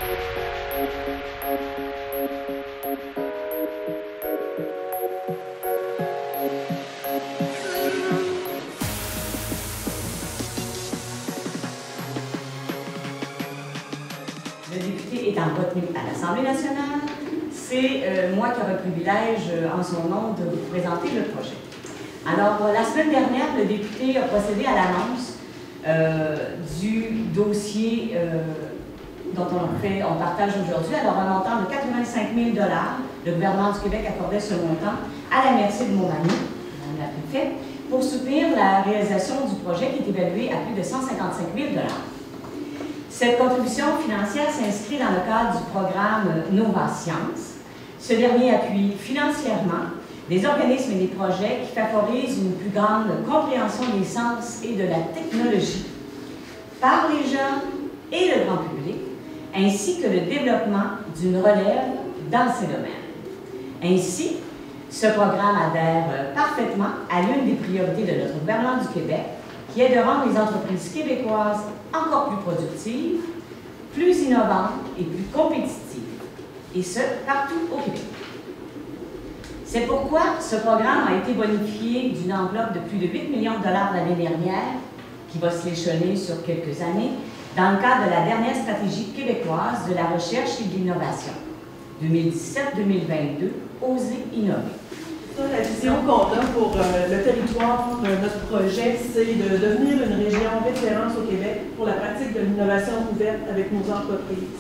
Le député étant retenu à l'Assemblée nationale, c'est moi qui aurai le privilège, en son nom, de vous présenter le projet. Alors, la semaine dernière, le député a procédé à l'annonce du dossier dont on partage aujourd'hui. Alors, un montant de 85 000 $, le gouvernement du Québec accordait ce montant à la merci de Montmagny, Mme la préfète, pour soutenir la réalisation du projet qui est évalué à plus de 155 000 $. Cette contribution financière s'inscrit dans le cadre du programme Nova Science. Ce dernier appuie financièrement des organismes et des projets qui favorisent une plus grande compréhension des sciences et de la technologie par les jeunes et le grand public, ainsi que le développement d'une relève dans ces domaines. Ainsi, ce programme adhère parfaitement à l'une des priorités de notre gouvernement du Québec, qui est de rendre les entreprises québécoises encore plus productives, plus innovantes et plus compétitives, et ce, partout au Québec. C'est pourquoi ce programme a été bonifié d'une enveloppe de plus de 8 millions de $ l'année dernière, qui va s'échelonner sur quelques années, dans le cadre de la dernière stratégie québécoise de la recherche et de l'innovation, 2017-2022, Oser innover. La vision qu'on a pour le territoire, notre projet, c'est de devenir une région référence au Québec pour la pratique de l'innovation ouverte avec nos entreprises,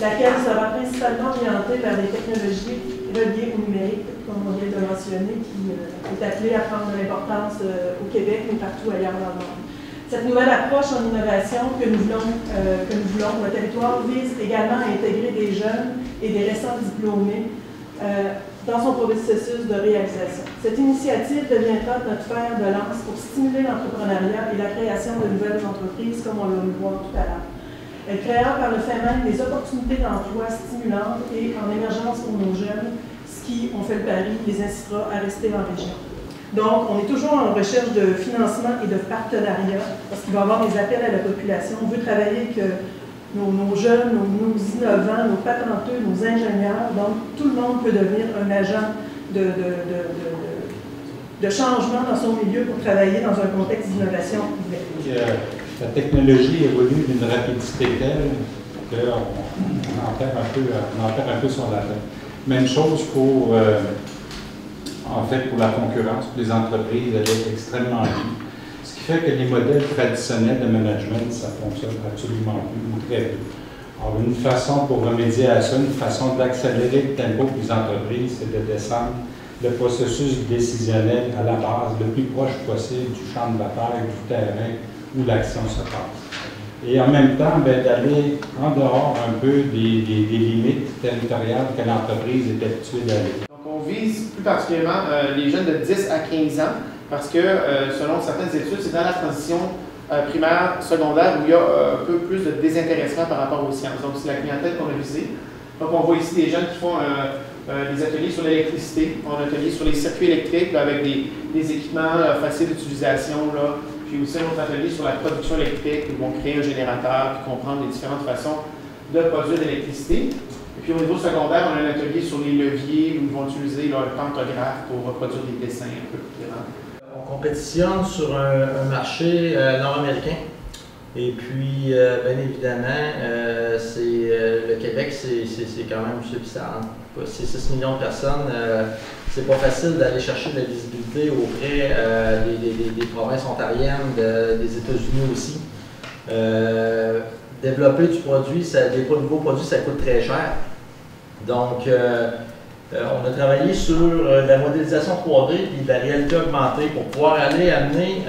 laquelle sera principalement orientée vers des technologies reliées au numérique, comme on vient de mentionner, qui est appelée à prendre de l'importance au Québec, mais partout ailleurs dans le monde. Cette nouvelle approche en innovation que nous voulons pour le territoire vise également à intégrer des jeunes et des récents diplômés dans son processus de réalisation. Cette initiative deviendra notre fer de lance pour stimuler l'entrepreneuriat et la création de nouvelles entreprises, comme on l'a vu voir tout à l'heure. Elle créera par le fait même des opportunités d'emploi stimulantes et en émergence pour nos jeunes, ce qui, on fait le pari, les incitera à rester en région. Donc, on est toujours en recherche de financement et de partenariat, parce qu'il va y avoir des appels à la population. On veut travailler avec nos jeunes, nos innovants, nos patenteux, nos ingénieurs. Donc, tout le monde peut devenir un agent de changement dans son milieu pour travailler dans un contexte d'innovation ouverte. La technologie évolue d'une rapidité telle qu'on en perd un peu sur la tête. Même chose pour, en fait, pour la concurrence, pour les entreprises, elle est extrêmement vite. Ce qui fait que les modèles traditionnels de management, ça fonctionne absolument plus ou très peu. Alors, une façon pour remédier à ça, une façon d'accélérer le tempo des entreprises, c'est de descendre le processus décisionnel à la base, le plus proche possible du champ de bataille, du terrain où l'action se passe. Et en même temps, d'aller en dehors un peu des limites territoriales que l'entreprise est habituée d'aller. Donc, on vise plus particulièrement les jeunes de 10 à 15 ans, parce que, selon certaines études, c'est dans la transition primaire, secondaire, où il y a un peu plus de désintéressement par rapport aux sciences. Donc, c'est la clientèle qu'on a visée. Donc, on voit ici des jeunes qui font des ateliers sur l'électricité, un atelier sur les circuits électriques, là, avec des équipements faciles d'utilisation, puis aussi un autre atelier sur la production électrique, où ils vont créer un générateur, puis comprendre les différentes façons de produire de l'électricité. Et puis, au niveau secondaire, on a un atelier sur les leviers, où ils vont utiliser le pantographe pour reproduire des dessins un peu plus grands. On compétitionne sur un marché nord-américain. Et puis, bien évidemment, le Québec, c'est quand même, c'est 6 millions de personnes. C'est pas facile d'aller chercher de la visibilité auprès des provinces ontariennes, des États-Unis aussi. Développer du produit, des nouveaux produits, ça coûte très cher. Donc, on a travaillé sur la modélisation 3D et de la réalité augmentée pour pouvoir aller amener,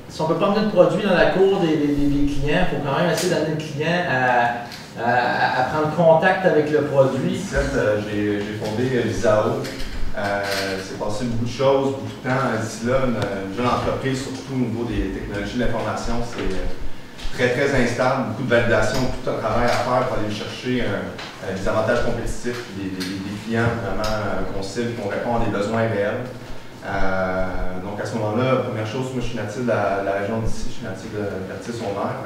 si on ne peut pas amener le produit dans la cour des clients, il faut quand même essayer d'amener le client à prendre contact avec le produit. J'ai fondé l'ISAO. C'est passé beaucoup de choses, beaucoup de temps. D'ici là, une jeune entreprise, surtout au niveau des technologies de l'information, c'est très instable, beaucoup de validation, tout un travail à faire pour aller chercher des avantages compétitifs, des clients vraiment qu'on cible, qu'on répond à des besoins réels. Donc à ce moment-là, première chose, moi je suis natif de la région d'ici, je suis natif de Berthier-sur-Mer.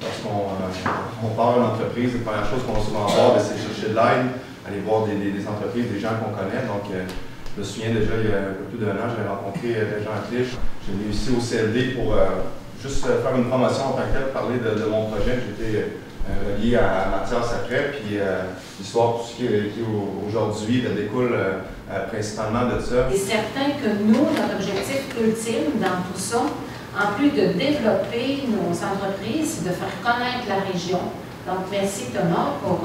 Lorsqu'on part une entreprise, la première chose qu'on va souvent voir, c'est chercher de l'aide, aller voir des entreprises, des gens qu'on connaît. Donc je me souviens déjà, il y a un peu plus d'un an, j'avais rencontré Jean Clich. J'ai venu ici au CLD pour juste faire une promotion en tant que tel, parler de mon projet. J'étais relié à Mathias après, puis l'histoire, tout ce qui est aujourd'hui, découle principalement de ça. Et certain que nous, notre objectif ultime dans tout ça, en plus de développer nos entreprises, c'est de faire connaître la région. Donc, merci Thomas pour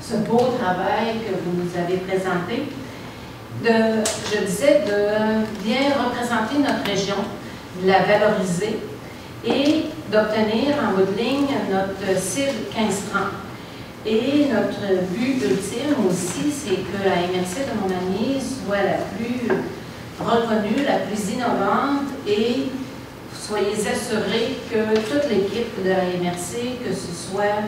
ce beau travail que vous nous avez présenté. Je disais, de bien représenter notre région, de la valoriser et d'obtenir en bout de ligne notre cible 15-30. Et notre but ultime aussi, c'est que la MRC de Montmagny soit la plus reconnue, la plus innovante et soyez assurés que toute l'équipe de la MRC, que ce soit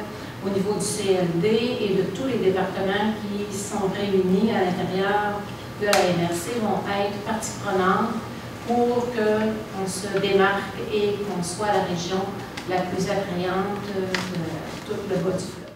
au niveau du CLD et de tous les départements qui sont réunis à l'intérieur de la MRC vont être partie prenante pour qu'on se démarque et qu'on soit la région la plus attrayante de tout le bas du fleuve.